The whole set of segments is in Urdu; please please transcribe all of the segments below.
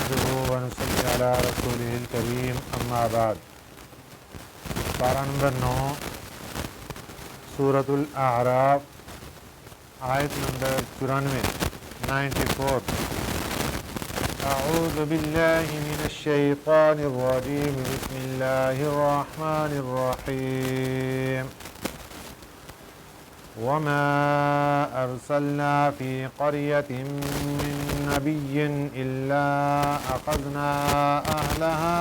نحمده ونصلي على رسوله الكريم اما بعد پارہ نمبر 9 سورۃ الاعراف آیت نمبر 94 اعوذ باللہ من الشیطان الرجیم بسم اللہ الرحمن الرحیم وما أرسلنا في قرية من نبي إلا أخذنا أهلها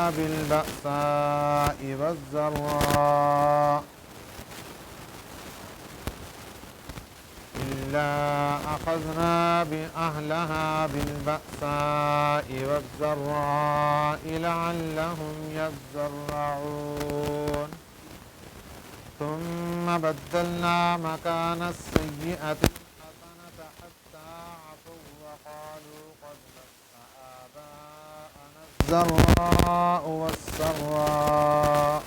بالبأساء والضراء لعلهم يضرعون ثم بدلنا مكان السيئة الحسنة حتى عفوا وقالوا قد مس آباءنا الضراء والسراء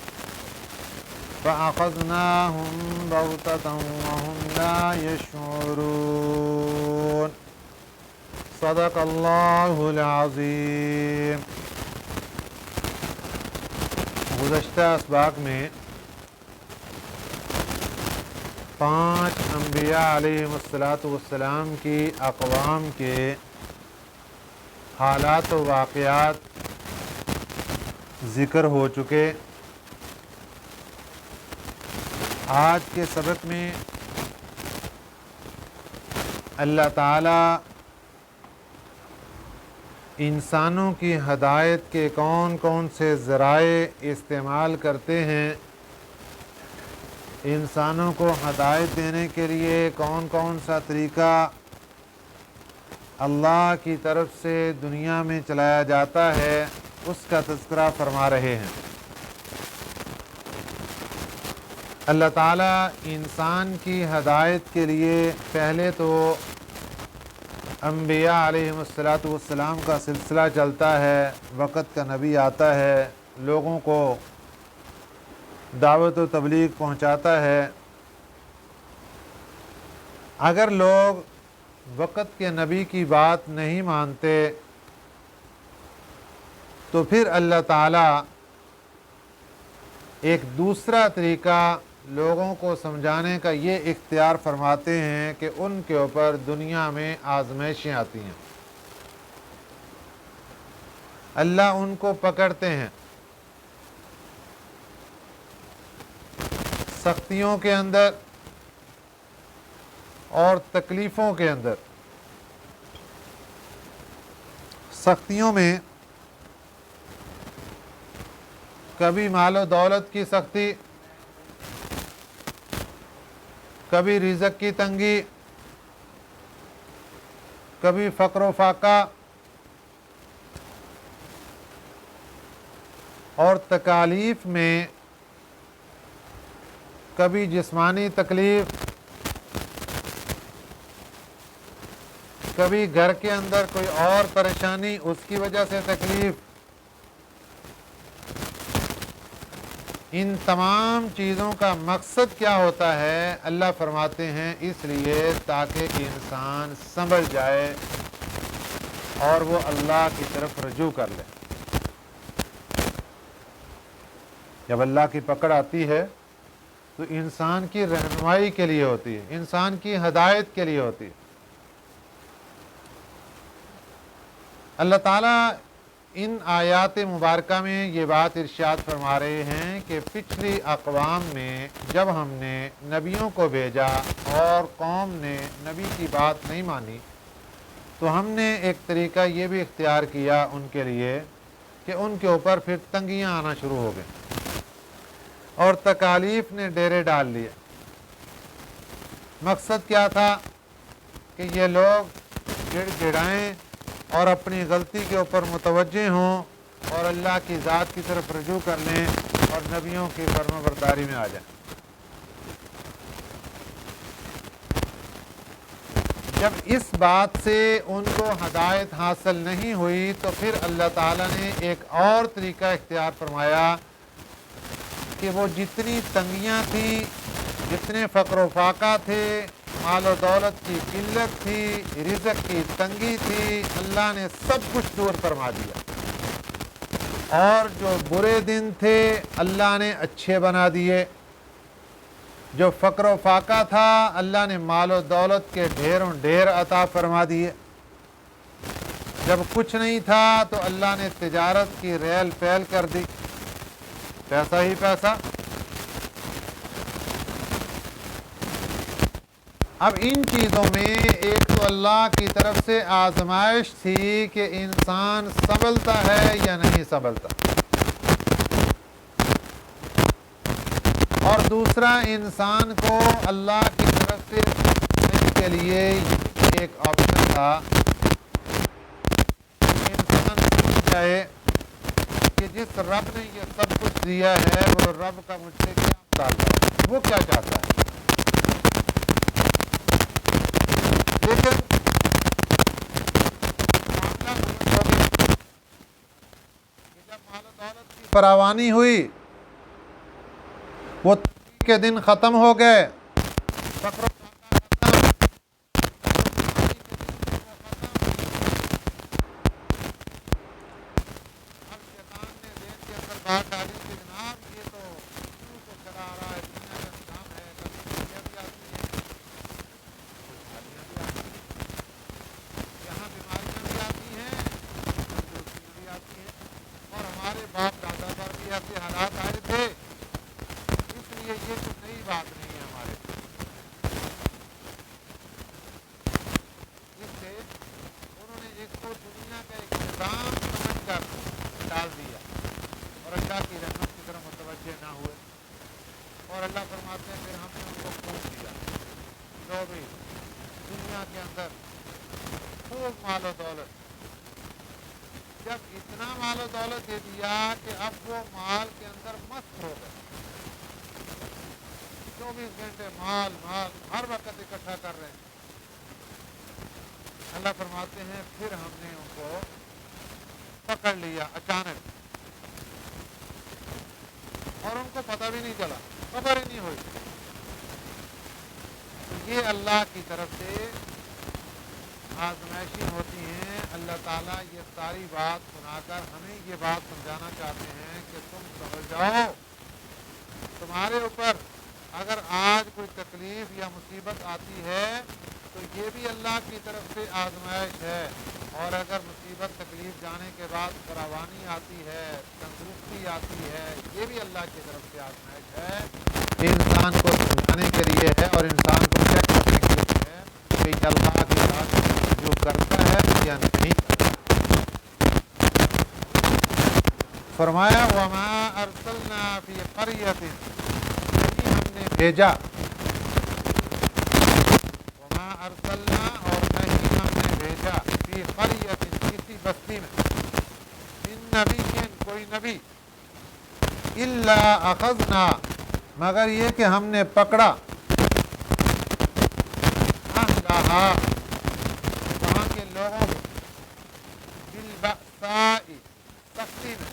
فأخذناهم بغتة وهم لا يشعرون صدق اللہ العظیم۔ گزشتہ اسباق میں 5 انبیاء علیہم السلام کی اقوام کے حالات و واقعات ذکر ہو چکے۔ آج کے سبق میں اللہ تعالیٰ انسانوں کی ہدایت کے کون کون سے ذرائع استعمال کرتے ہیں، انسانوں کو ہدایت دینے کے لیے کون کون سا طریقہ اللہ کی طرف سے دنیا میں چلایا جاتا ہے، اس کا تذکرہ فرما رہے ہیں۔ اللہ تعالیٰ انسان کی ہدایت کے لیے پہلے تو انبیاء علیہم السلام کا سلسلہ چلتا ہے، وقت کا نبی آتا ہے، لوگوں کو دعوت و تبلیغ پہنچاتا ہے۔ اگر لوگ وقت کے نبی کی بات نہیں مانتے تو پھر اللہ تعالیٰ ایک دوسرا طریقہ لوگوں کو سمجھانے کا یہ اختیار فرماتے ہیں کہ ان کے اوپر دنیا میں آزمائشیں آتی ہیں، اللہ ان کو پکڑتے ہیں، سختیوں کے اندر اور تکلیفوں کے اندر۔ سختیوں میں کبھی مال و دولت کی سختی، کبھی رزق کی تنگی، کبھی فقر و فاقہ، اور تکالیف میں کبھی جسمانی تکلیف، کبھی گھر کے اندر کوئی اور پریشانی، اس کی وجہ سے تکلیف۔ ان تمام چیزوں کا مقصد کیا ہوتا ہے؟ اللہ فرماتے ہیں اس لیے تاکہ انسان سنبھل جائے اور وہ اللہ کی طرف رجوع کر لے۔ جب اللہ کی پکڑ آتی ہے تو انسان کی رہنمائی کے لیے ہوتی ہے، انسان کی ہدایت کے لیے ہوتی ہے۔ اللہ تعالیٰ ان آیات مبارکہ میں یہ بات ارشاد فرما رہے ہیں کہ پچھلی اقوام میں جب ہم نے نبیوں کو بھیجا اور قوم نے نبی کی بات نہیں مانی تو ہم نے ایک طریقہ یہ بھی اختیار کیا ان کے لیے کہ ان کے اوپر پھر تنگیاں آنا شروع ہو گئیں اور تکالیف نے ڈیرے ڈال لیے۔ مقصد کیا تھا کہ یہ لوگ گڑ گڑائیں اور اپنی غلطی کے اوپر متوجہ ہوں اور اللہ کی ذات کی طرف رجوع کر لیں اور نبیوں کی فرما برداری میں آ جائیں۔ جب اس بات سے ان کو ہدایت حاصل نہیں ہوئی تو پھر اللہ تعالیٰ نے ایک اور طریقہ اختیار فرمایا کہ وہ جتنی تنگیاں تھیں، جتنے فقر و فاقہ تھے، مال و دولت کی قلت تھی، رزق کی تنگی تھی، اللہ نے سب کچھ دور فرما دیا، اور جو برے دن تھے اللہ نے اچھے بنا دیے، جو فقر و فاقہ تھا اللہ نے مال و دولت کے ڈھیروں ڈھیر عطا فرما دیے، جب کچھ نہیں تھا تو اللہ نے تجارت کی ریل پیل کر دی، پیسہ ہی پیسہ۔ اب ان چیزوں میں ایک تو اللہ کی طرف سے آزمائش تھی کہ انسان سنبھلتا ہے یا نہیں سنبھلتا، اور دوسرا انسان کو اللہ کی طرف سے سنبھلنے کے لیے ایک آپشن تھا کہ انسان سمجھ جائے کہ جس رب نے یہ سب کچھ دیا ہے وہ رب کا مجھ سے کیا مطالبہ ہے، وہ کیا چاہتا ہے۔ لیکن جب مال و دولت کی فراوانی ہوئی، وہ تنگی کے دن ختم ہو گئے، فقر و فاقہ ختم، اب شیطان نے ذہن کے اندر بات ڈالی کہ جناب یہ تو شروع سے چلا آ رہا ہے، دنیا کا نظام ہے، کبھی خوشیاں بھی آتی ہیں، خوشحالیاں بھی آتی ہیں، یہاں بیماریاں بھی آتی ہیں، تندرستیاں بھی آتی ہیں، اور ہمارے باپ دادا پر بھی ایسے حالات آئے تھے، اس لیے یہ کوئی نئی بات نہیں ہے ہمارے۔ اس سے انہوں نے ایک تو دنیا کا ایک نظام سمجھ کر ڈال دیا اور اللہ کی رحمت کی طرف متوجہ نہ ہوئے، اور اللہ فرماتے ہیں پھر ہم نے ان کو پوچھ دیا، جو بھی دنیا کے اندر خوب مال و دولت، جب اتنا مال و دولت دے دیا کہ اب وہ مال کے اندر مست ہو گئے، 24 گھنٹے مال مال ہر وقت اکٹھا کر رہے ہیں، اللہ فرماتے ہیں پھر ہم نے ان کو پکڑ لیا اچانک، اور ان کو پتہ بھی نہیں چلا، خبر ہی نہیں ہوئی۔ تو یہ اللہ کی طرف سے آزمائشیں ہوتی ہیں۔ اللہ تعالیٰ یہ ساری بات سنا کر ہمیں یہ بات سمجھانا چاہتے ہیں کہ تم سمجھ جاؤ، تمہارے اوپر اگر آج کوئی تکلیف یا مصیبت آتی ہے تو یہ بھی اللہ کی طرف سے آزمائش ہے، اور اگر مصیبت تکلیف جانے کے بعد فراوانی آتی ہے، تندرستی آتی ہے، یہ بھی اللہ کی طرف سے آزمائش ہے، انسان کو سمجھانے کے لیے ہے اور انسان کو چیک کرنے کے لیے ہے کہ یہ اللہ کی بات جو کرتا ہے یا نہیں کرتا۔ فرمایا وَمَا أَرْسَلْنَا فِي قَرْيَةٍ، نہیں ہم نے بھیجا، وَمَا أَرْسَلْنَا اور نہیں ہم نے بھیجا، فِي قَرْيَةٍ کسی بستی میں، مِن نَبِيٍّ کوئی نبی، إِلَّا أَخَذْنَا مگر یہ کہ ہم نے پکڑا، أَهْلَهَا وہاں کے لوگوں کو، بِالْبَأْسَاءِ سختی میں،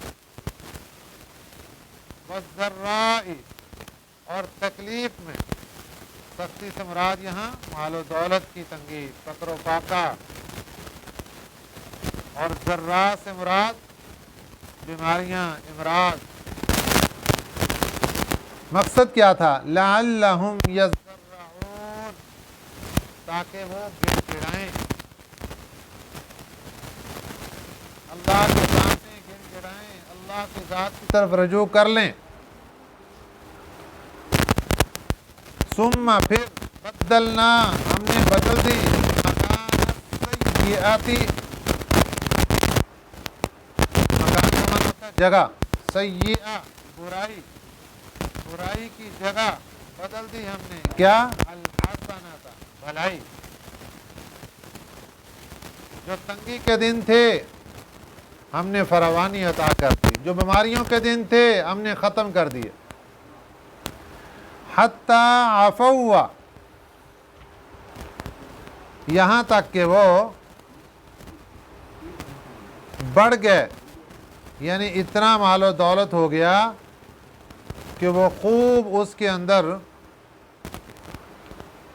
وَالضَّرَّاءِ اور تکلیف میں، سختی سے مراد یہاں مال و دولت کی تنگی، فقر و فاقہ، اور ذرّا سے مراد بیماریاں، امراض۔ مقصد کیا تھا؟ لَعَلَّهُمْ يَضَّرَّعُونَ تاکہ وہ گڑ گڑائیں، اللہ کے سامنے گڑ گڑائیں، اللہ کی ذات کی طرف رجوع کر لیں۔ ثم پھر بدلنا ہم نے بدل دی، مکان السیئات مکان کا معنی ہوتا ہے جگہ، سیئہ برائی، برائی کی جگہ بدل دی ہم نے کیا؟ الحسنۃ بھلائی۔ جو تنگی کے دن تھے ہم نے فراوانی عطا کر دی، جو بیماریوں کے دن تھے ہم نے ختم کر دیے۔ حتیٰ عفوا یہاں تک کہ وہ بڑھ گئے، یعنی اتنا مال و دولت ہو گیا کہ وہ خوب اس کے اندر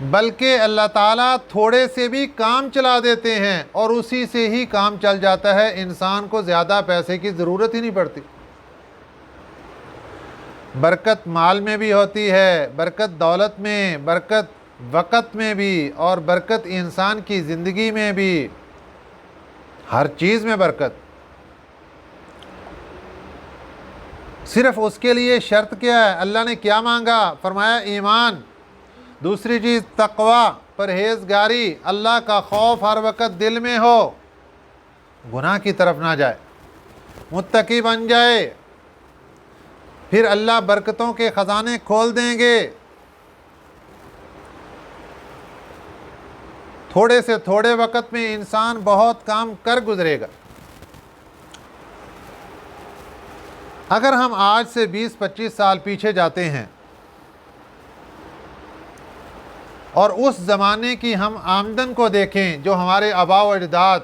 بلکہ اللہ تعالیٰ تھوڑے سے بھی کام چلا دیتے ہیں اور اسی سے ہی کام چل جاتا ہے، انسان کو زیادہ پیسے کی ضرورت ہی نہیں پڑتی۔ برکت مال میں بھی ہوتی ہے، برکت دولت میں، برکت وقت میں بھی، اور برکت انسان کی زندگی میں بھی، ہر چیز میں برکت۔ صرف اس کے لیے شرط کیا ہے؟ اللہ نے کیا مانگا؟ فرمایا ایمان۔ دوسری چیز تقوی، پرہیزگاری، اللہ کا خوف ہر وقت دل میں ہو، گناہ کی طرف نہ جائے، متقی بن جائے، پھر اللہ برکتوں کے خزانے کھول دیں گے۔ تھوڑے سے تھوڑے وقت میں انسان بہت کام کر گزرے گا۔ اگر ہم آج سے 20-25 سال پیچھے جاتے ہیں اور اس زمانے کی ہم آمدن کو دیکھیں، جو ہمارے آباء و اجداد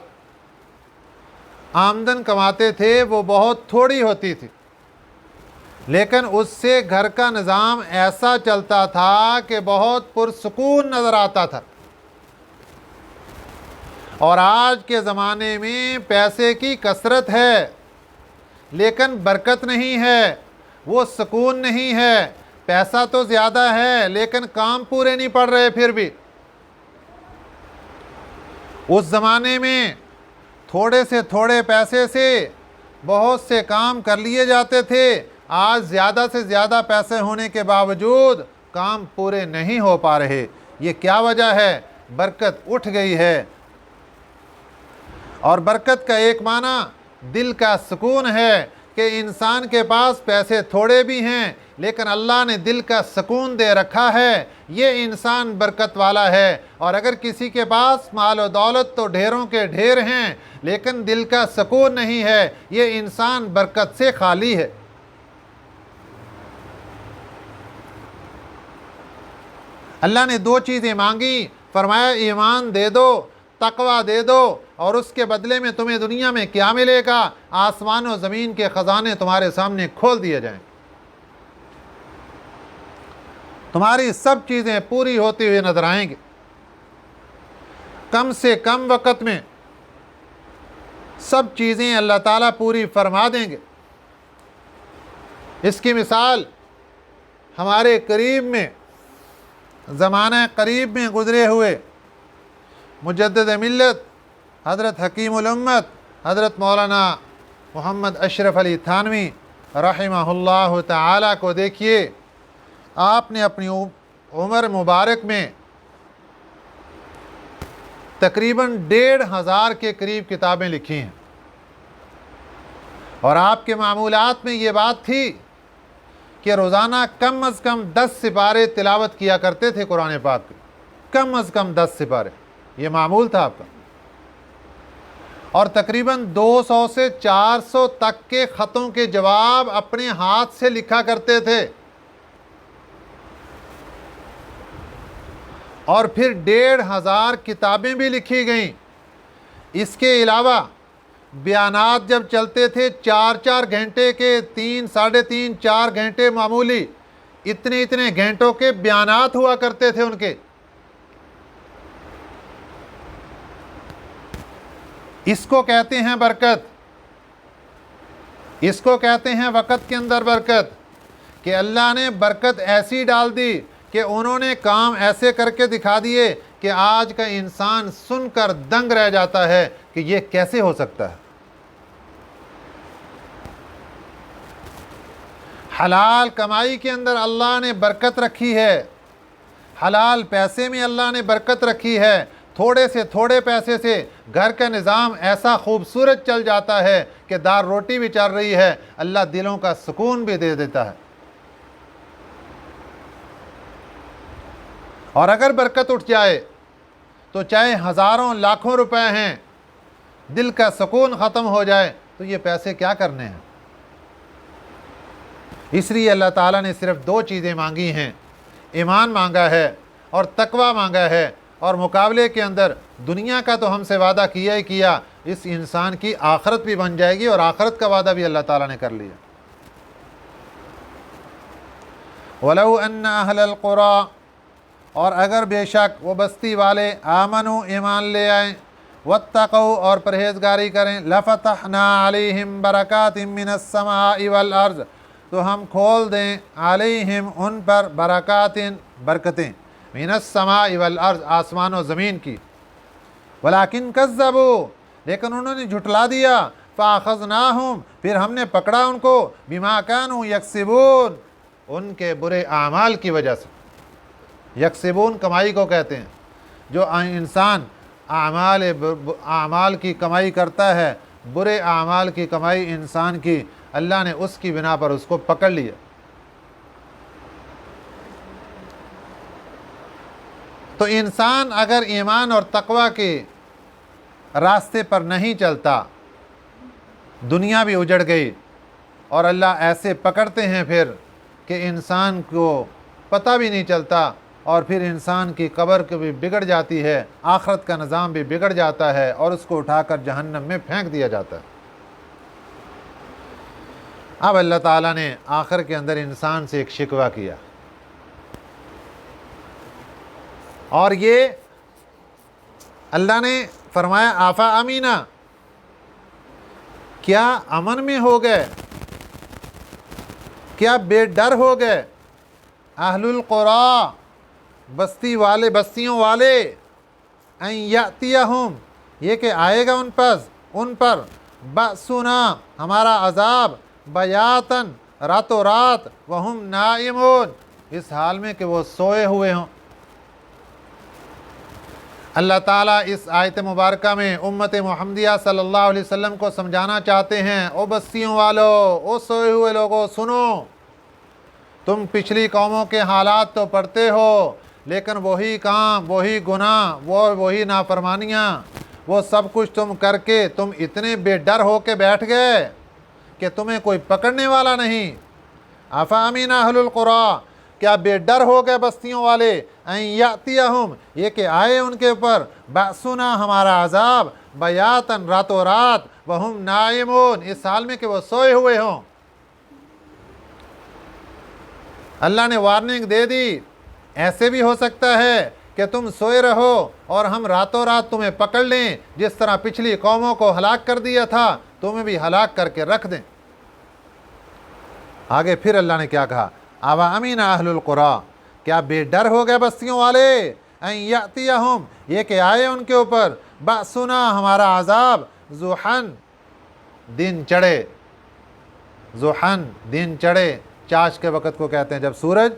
آمدن کماتے تھے، وہ بہت تھوڑی ہوتی تھی، لیکن اس سے گھر کا نظام ایسا چلتا تھا کہ بہت پرسکون نظر آتا تھا۔ اور آج کے زمانے میں پیسے کی کثرت ہے لیکن برکت نہیں ہے، وہ سکون نہیں ہے۔ پیسہ تو زیادہ ہے لیکن کام پورے نہیں پڑ رہے۔ پھر بھی اس زمانے میں تھوڑے سے تھوڑے پیسے سے بہت سے کام کر لیے جاتے تھے، آج زیادہ سے زیادہ پیسے ہونے کے باوجود کام پورے نہیں ہو پا رہے۔ یہ کیا وجہ ہے؟ برکت اٹھ گئی ہے۔ اور برکت کا ایک معنی دل کا سکون ہے کہ انسان کے پاس پیسے تھوڑے بھی ہیں لیکن اللہ نے دل کا سکون دے رکھا ہے، یہ انسان برکت والا ہے۔ اور اگر کسی کے پاس مال و دولت تو ڈھیروں کے ڈھیر ہیں لیکن دل کا سکون نہیں ہے، یہ انسان برکت سے خالی ہے۔ اللہ نے 2 چیزیں مانگی، فرمایا ایمان دے دو، تقوی دے دو، اور اس کے بدلے میں تمہیں دنیا میں کیا ملے گا؟ آسمان و زمین کے خزانے تمہارے سامنے کھول دیے جائیں، تمہاری سب چیزیں پوری ہوتی ہوئی نظر آئیں گی، کم سے کم وقت میں سب چیزیں اللہ تعالیٰ پوری فرما دیں گے۔ اس کی مثال ہمارے قریب میں، زمانہ قریب میں گزرے ہوئے مجدد ملت حضرت حکیم الامت حضرت مولانا محمد اشرف علی تھانوی رحمہ اللہ تعالی کو دیکھیے۔ آپ نے اپنی عمر مبارک میں تقریباً 1,500 کے قریب کتابیں لکھی ہیں، اور آپ کے معمولات میں یہ بات تھی کہ روزانہ کم از کم 10 سپارے تلاوت کیا کرتے تھے قرآن پاک کے، کم از کم 10 سپارے، یہ معمول تھا آپ کا۔ اور تقریباً 200 سے 400 تک کے خطوں کے جواب اپنے ہاتھ سے لکھا کرتے تھے، اور پھر 1,500 کتابیں بھی لکھی گئیں۔ اس کے علاوہ بیانات جب چلتے تھے 4-4 گھنٹے کے، 3 ساڑھے 3 4 گھنٹے معمولی، اتنے گھنٹوں کے بیانات ہوا کرتے تھے ان کے۔ اس کو کہتے ہیں برکت، اس کو کہتے ہیں وقت کے اندر برکت، کہ اللہ نے برکت ایسی ڈال دی کہ انہوں نے کام ایسے کر کے دکھا دیے کہ آج کا انسان سن کر دنگ رہ جاتا ہے کہ یہ کیسے ہو سکتا ہے۔ حلال کمائی کے اندر اللہ نے برکت رکھی ہے، حلال پیسے میں اللہ نے برکت رکھی ہے۔ تھوڑے سے تھوڑے پیسے سے گھر کا نظام ایسا خوبصورت چل جاتا ہے کہ دار روٹی بھی چل رہی ہے، اللہ دلوں کا سکون بھی دے دیتا ہے۔ اور اگر برکت اٹھ جائے تو چاہے ہزاروں لاکھوں روپے ہیں، دل کا سکون ختم ہو جائے تو یہ پیسے کیا کرنے ہیں؟ اس لیے اللہ تعالیٰ نے صرف 2 چیزیں مانگی ہیں، ایمان مانگا ہے اور تقوی مانگا ہے، اور مقابلے کے اندر دنیا کا تو ہم سے وعدہ کیا ہی کیا، اس انسان کی آخرت بھی بن جائے گی، اور آخرت کا وعدہ بھی اللہ تعالیٰ نے کر لیا۔ وَلَوْ أَنَّ أَهْلَ الْقُرَىٰ، اور اگر بے شک وہ بستی والے آمنو ایمان لے آئیں، واتقوا اور پرہیزگاری کریں، لفتحنا علیہم برکات من السماء والارض تو ہم کھول دیں علیہم ان پر برکات برکتیں، من السماء والارض آسمان و زمین کی، ولیکن کذبوا لیکن انہوں نے جھٹلا دیا، فاخذناہم پھر ہم نے پکڑا ان کو، بما کانوا یکسبون ان کے برے اعمال کی وجہ سے۔ یکسبون کمائی کو کہتے ہیں، جو انسان اعمال کی کمائی کرتا ہے، برے اعمال کی کمائی انسان کی، اللہ نے اس کی بنا پر اس کو پکڑ لیا۔ تو انسان اگر ایمان اور تقوی کے راستے پر نہیں چلتا، دنیا بھی اجڑ گئی، اور اللہ ایسے پکڑتے ہیں پھر کہ انسان کو پتہ بھی نہیں چلتا، اور پھر انسان کی قبر کو بھی بگڑ جاتی ہے، آخرت کا نظام بھی بگڑ جاتا ہے، اور اس کو اٹھا کر جہنم میں پھینک دیا جاتا ہے۔ اب اللہ تعالیٰ نے آخر کے اندر انسان سے ایک شکوہ کیا، اور یہ اللہ نے فرمایا آفا امینہ کیا امن میں ہو گئے، کیا بے ڈر ہو گئے اہل القریٰ بستیوں والے، ان یاتیہم یہ کہ آئے گا ان پر بأسنا ہمارا عذاب، بیاتن راتوں رات، وہم نائمون اس حال میں کہ وہ سوئے ہوئے ہوں۔ اللہ تعالیٰ اس آیت مبارکہ میں امت محمدیہ صلی اللہ علیہ وسلم کو سمجھانا چاہتے ہیں، او بستیوں والو، او سوئے ہوئے لوگوں سنو، تم پچھلی قوموں کے حالات تو پڑھتے ہو، لیکن وہی کام، وہی گناہ، وہی نافرمانیاں، وہ سب کچھ تم کر کے تم اتنے بے ڈر ہو کے بیٹھ گئے کہ تمہیں کوئی پکڑنے والا نہیں۔ افامن اہل القریٰ کیا بے ڈر ہو گئے بستیوں والے، ان یاتیہم یہ کہ آئے ان کے اوپر، بأسنا ہمارا عذاب، بیاتن راتوں رات، وہم نائمون اس حال میں کہ وہ سوئے ہوئے ہوں۔ اللہ نے وارننگ دے دی، ایسے بھی ہو سکتا ہے کہ تم سوئے رہو اور ہم راتوں رات تمہیں پکڑ لیں، جس طرح پچھلی قوموں کو ہلاک کر دیا تھا تمہیں بھی ہلاک کر کے رکھ دیں۔ آگے پھر اللہ نے کیا کہا، اوا امین اہل القریٰ کیا بے ڈر ہو گئے بستیوں والے، ان یاتیہم یہ کہ آئے ان کے اوپر، بأسنا ہمارا عذاب، ضحن دن چڑھے، ضحن دن چڑھے چاش کے وقت کو کہتے ہیں، جب سورج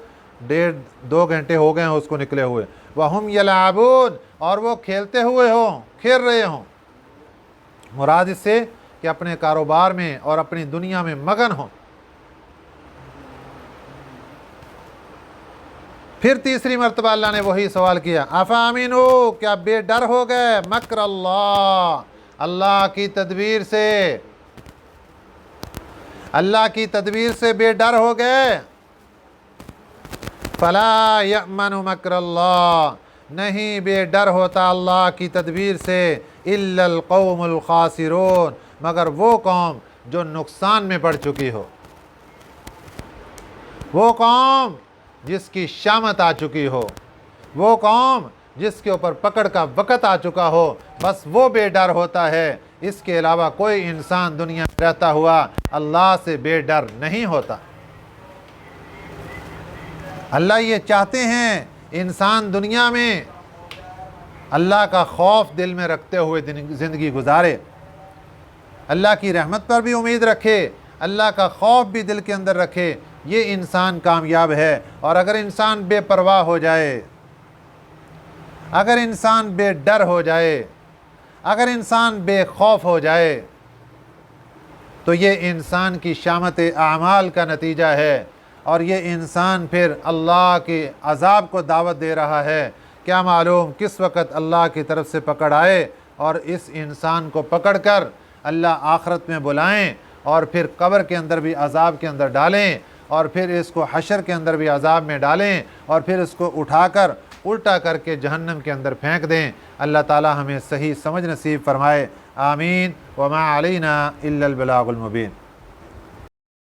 1.5-2 گھنٹے ہو گئے ہیں اس کو نکلے ہوئے، وہم یلعبون اور وہ کھیلتے ہوئے ہوں، کھیل رہے ہوں، مراد اس سے کہ اپنے کاروبار میں اور اپنی دنیا میں مگن ہوں۔ پھر تیسری مرتبہ اللہ نے وہی سوال کیا، افامنو کیا بے ڈر ہو گئے، مکر اللہ اللہ کی تدبیر سے، اللہ کی تدبیر سے بے ڈر ہو گئے، فلا یأمن مکر اللہ نہیں بے ڈر ہوتا اللہ کی تدبیر سے، الا القوم الخاسرون مگر وہ قوم جو نقصان میں پڑ چکی ہو، وہ قوم جس کی شامت آ چکی ہو، وہ قوم جس کے اوپر پکڑ کا وقت آ چکا ہو، بس وہ بے ڈر ہوتا ہے، اس کے علاوہ کوئی انسان دنیا میں رہتا ہوا اللہ سے بے ڈر نہیں ہوتا۔ اللہ یہ چاہتے ہیں انسان دنیا میں اللہ کا خوف دل میں رکھتے ہوئے زندگی گزارے، اللہ کی رحمت پر بھی امید رکھے، اللہ کا خوف بھی دل کے اندر رکھے، یہ انسان کامیاب ہے۔ اور اگر انسان بے پرواہ ہو جائے، اگر انسان بے ڈر ہو جائے، اگر انسان بے خوف ہو جائے، تو یہ انسان کی شامت اعمال کا نتیجہ ہے، اور یہ انسان پھر اللہ کے عذاب کو دعوت دے رہا ہے۔ کیا معلوم کس وقت اللہ کی طرف سے پکڑ آئے اور اس انسان کو پکڑ کر اللہ آخرت میں بلائیں، اور پھر قبر کے اندر بھی عذاب کے اندر ڈالیں، اور پھر اس کو حشر کے اندر بھی عذاب میں ڈالیں، اور پھر اس کو اٹھا کر الٹا کر کے جہنم کے اندر پھینک دیں۔ اللہ تعالی ہمیں صحیح سمجھ نصیب فرمائے، آمین۔ وما علینا الا البلاغ المبین۔